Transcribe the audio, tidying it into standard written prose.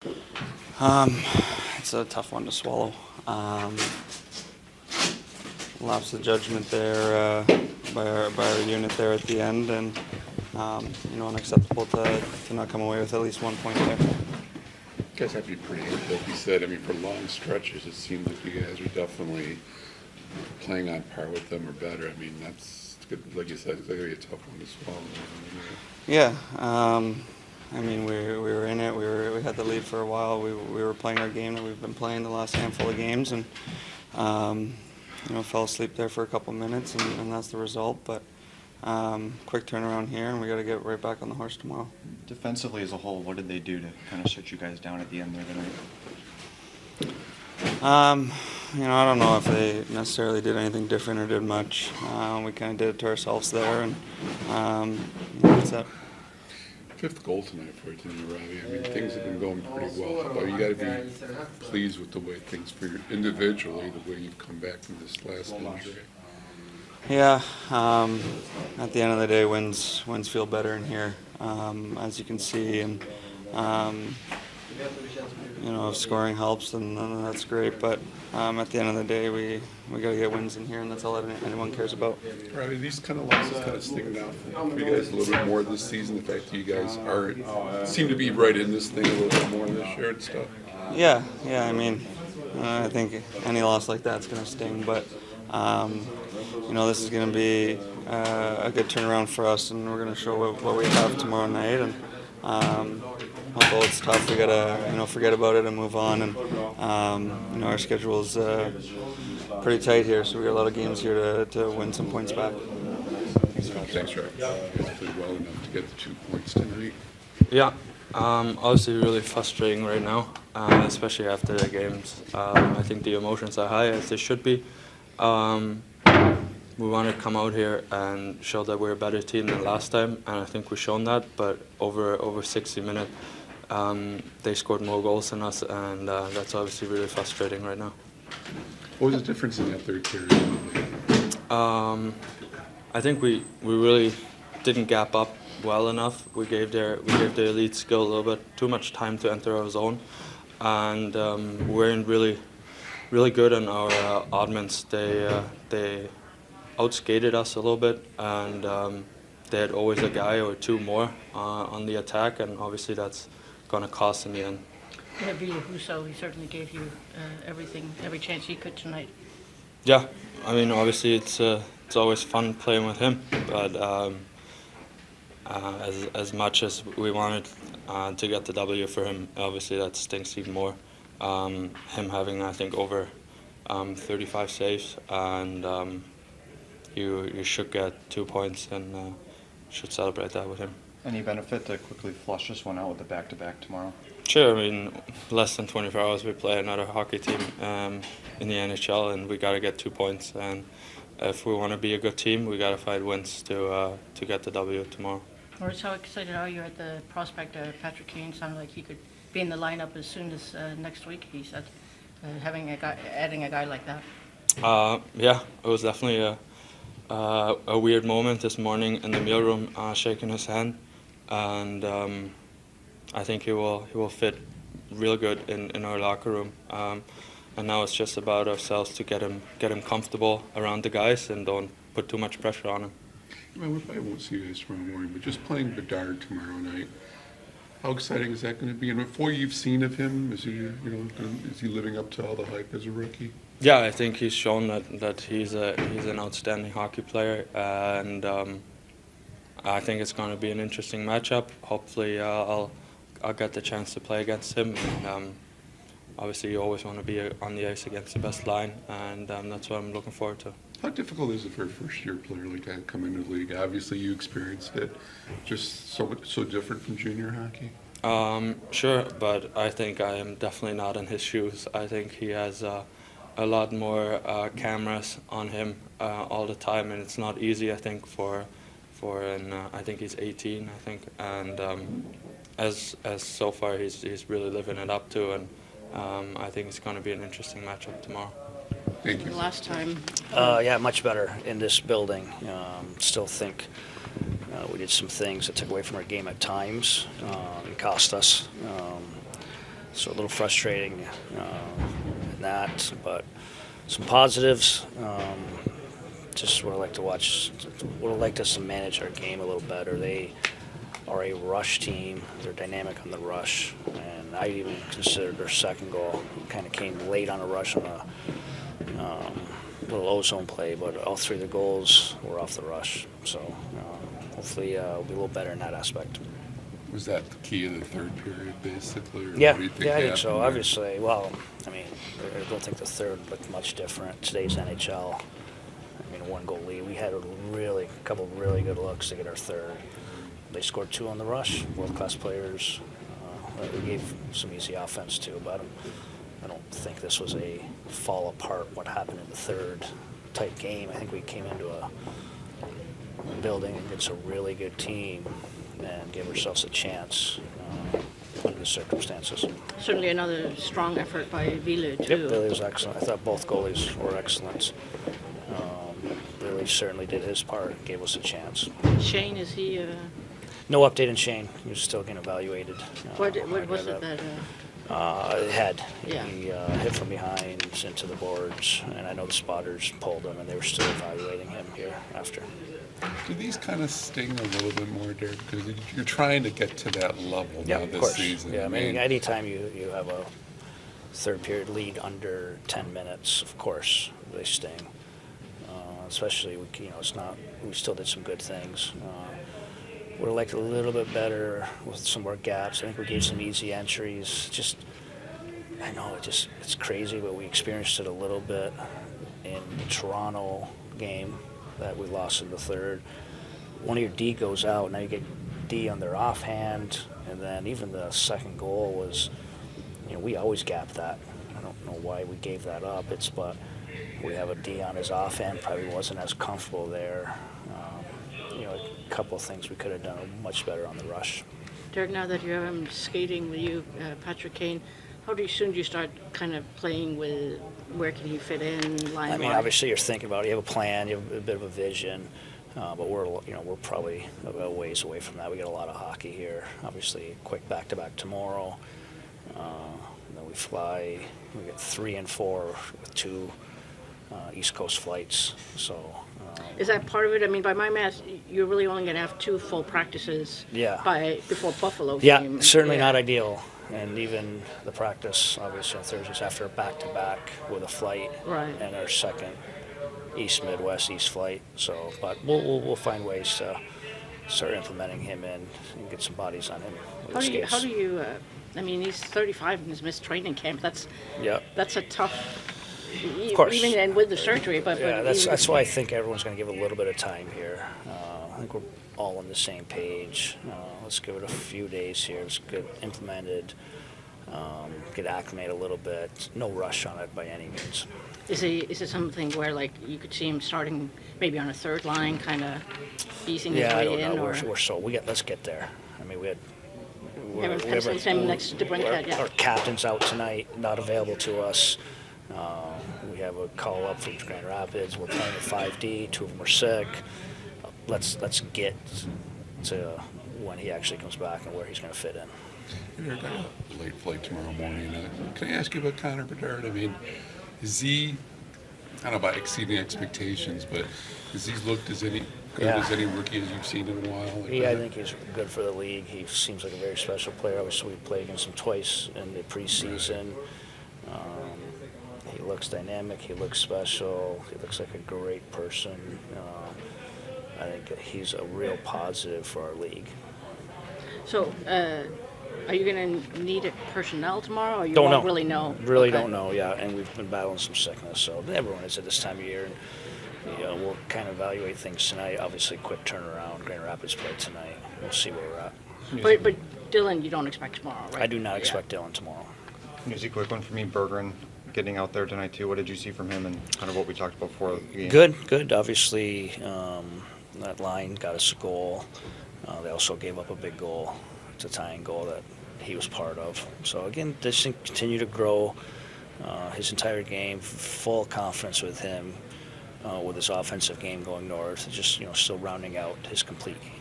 It's a tough one to swallow. Lapse of judgment there by our unit there at the end, and unacceptable to not come away with at least 1 point there. You guys have to be pretty able, like you said. I mean, for long stretches, it seems like you guys are definitely playing on par with them or better. I mean, that's good. Like you said, it's going to be a tough one to swallow. Yeah. I mean, we were in it. We had the lead for a while. We were playing our game that we've been playing the last handful of games, and fell asleep there for a couple minutes, and that's the result. But quick turnaround here, and we got to get right back on the horse tomorrow. Defensively as a whole, what did they do to kind of shut you guys down at the end there tonight? I don't know if they necessarily did anything different or did much. We kind of did it to ourselves there, and that's it. Fifth goal tonight for you, Robby. I mean, things have been going pretty well, but you got to be pleased with the way things for you individually, the way you've come back from this last injury. Yeah, at the end of the day, wins feel better in here, as you can see, and if scoring helps, then that's great. But at the end of the day, we got to get wins in here, and that's all that anyone cares about. Robby, these kind of losses kind of sticking out for you guys a little bit more this season. The fact that you guys seem to be right in this thing a little bit more this year and stuff. Yeah. I mean, I think any loss like that's going to sting, but this is going to be a good turnaround for us, and we're going to show what we have tomorrow night. And although it's tough, we got to forget about it and move on. And our schedule is pretty tight here, so we got a lot of games here to win some points back. Thanks, Robby. You guys played well enough to get the 2 points tonight. Yeah, obviously really frustrating right now, especially after the games. I think the emotions are high, as they should be. We want to come out here and show that we're a better team than last time, and I think we've shown that. But over 60 minutes, they scored more goals than us, and that's obviously really frustrating right now. What was the difference in that third period? I think we really didn't gap up well enough. We gave their elite skill a little bit too much time to enter our zone, and we weren't really good on our oddments. They outskated us a little bit, and they had always a guy or two more on the attack, and obviously that's going to cost in the end. Yeah, Husso, he certainly gave you every chance he could tonight. Yeah, I mean, obviously it's always fun playing with him, but as much as we wanted to get the W for him, obviously that stinks even more. Him having, I think, over 35 saves, and you should get 2 points and should celebrate that with him. Any benefit to quickly flush this one out with the back-to-back tomorrow? Sure. I mean, less than 24 hours we play another hockey team in the NHL, and we got to get 2 points. And if we want to be a good team, we got to find wins to get the W tomorrow. Moritz, how excited are you at the prospect of Patrick Kane? Sounded like he could be in the lineup as soon as next week. He said, adding a guy like that. Yeah, it was definitely a weird moment this morning in the mailroom, shaking his hand, and I think he will fit real good in our locker room. And now it's just about ourselves to get him comfortable around the guys and don't put too much pressure on him. Well, we probably won't see you guys tomorrow morning, but just playing Bedard tomorrow night, how exciting is that going to be? And before you've seen of him, is he living up to all the hype as a rookie? Yeah, I think he's shown that he's an outstanding hockey player, and I think it's going to be an interesting matchup. Hopefully, I'll get the chance to play against him. And, obviously, you always want to be on the ice against the best line, and that's what I'm looking forward to. How difficult is it for a first-year player like that to come into the league? Obviously, you experienced it. Just so different from junior hockey? Sure, but I think I am definitely not in his shoes. I think he has a lot more cameras on him all the time, and it's not easy, I think, and I think he's 18, I think, and as so far he's really living it up to, and I think it's going to be an interesting matchup tomorrow. Thank you. Last time. Yeah, much better in this building. Still think we did some things that took away from our game at times and cost us. So a little frustrating in that, but some positives. Just would like to watch. Would have liked us to manage our game a little better. They are a rush team. They're dynamic on the rush, and I even considered their second goal kind of came late on a rush on a little ozone play, but all three of the goals were off the rush. So hopefully we'll be a little better in that aspect. Was that the key of the third period, basically? Or Yeah, what do you think I think happened so. there? Obviously, well, I mean, I don't think the third looked much different. Today's NHL, I mean, one goal lead. We had a couple of really good looks to get our third. They scored 2 on the rush, world-class players. We gave some easy offense too, but I don't think this was a fall apart what happened in the third type game. I think we came into a building against a really good team and gave ourselves a chance under the circumstances. Certainly another strong effort by Ville, too. Yep, Billy was excellent. I thought both goalies were excellent. Billy certainly did his part, gave us a chance. Shane, is he... No update on Shane. He was still getting evaluated. what was it that... Head. Yeah. He hit from behind into the boards, and I know the spotters pulled him, and they were still evaluating him here after. Do these kind of sting a little bit more, Derek? Because you're trying to get to that level Yeah, now of this course. season. Yeah, I mean, anytime you have a third period lead under 10 minutes, of course, they sting. Especially, it's not. We still did some good things. Would have liked a little bit better with some more gaps. I think we gave some easy entries. I know it's crazy, but we experienced it a little bit in the Toronto game that we lost in the third. One of your D goes out, now you get D on their offhand, and then even the second goal was, we always gap that. I don't know why we gave that up. But we have a D on his offhand, probably wasn't as comfortable there. A couple of things we could have done much better on the rush. Derek, now that you have him skating with you, Patrick Kane, how soon do you start kind of playing with where can he fit in, line I mean, wide? obviously you're thinking about it. You have a plan, you have a bit of a vision, but we're probably a ways away from that. We got a lot of hockey here. Obviously, quick back-to-back tomorrow. Then we fly. We get 3 and 4 with 2 East Coast flights. So. Is that part of it? I mean, by my math, you're really only going to have 2 full practices before Buffalo game. Yeah, certainly not ideal. And even the practice, obviously, on Thursdays after a back-to-back with a flight and our second East Midwest East flight. So, but we'll find ways to start implementing him in and get some bodies on him. How do you? I mean, he's 35 and has missed training camp. That's a tough. Of course. Even and with the surgery, but that's why I think everyone's going to give a little bit of time here. I think we're all on the same page. Let's give it a few days here. Let's get implemented, get acclimated a little bit. No rush on it by any means. Is it something where like you could see him starting maybe on a third line, kind of easing his way in? I don't know. Or Let's get there. I mean, we haven't penciled him next to Brinkhead yet. Our captain's out tonight, not available to us. We have a call up from Grand Rapids. We're playing at 5D. 2 of them are sick. Let's get to when he actually comes back and where he's going to fit in. You've got a late flight tomorrow morning. Can I ask you about Connor Bedard? I mean, is he, I don't know about exceeding expectations, but has he looked as good as any rookie as you've seen in a while? I think he's good for the league. He seems like a very special player. Obviously, we played against him twice in the preseason. He looks dynamic. He looks special. He looks like a great person. I think he's a real positive for our league. So, are you going to need a personnel tomorrow, or you Don't won't know. really know? Really don't know, yeah. And we've been battling some sickness, so everyone is at this time of year. And, we'll kind of evaluate things tonight. Obviously, quick turnaround. Grand Rapids play tonight. We'll see where we're at. But Dylan, you don't expect tomorrow, right? I do not expect Dylan tomorrow. Just a quick one for me, Bergeron getting out there tonight too. What did you see from him and kind of what we talked about before the game? Good. Obviously, that line got us a goal. They also gave up a big goal. It's a tying goal that he was part of. So again, this thing continue to grow his entire game. Full confidence with him with his offensive game going north. Just still rounding out his complete game.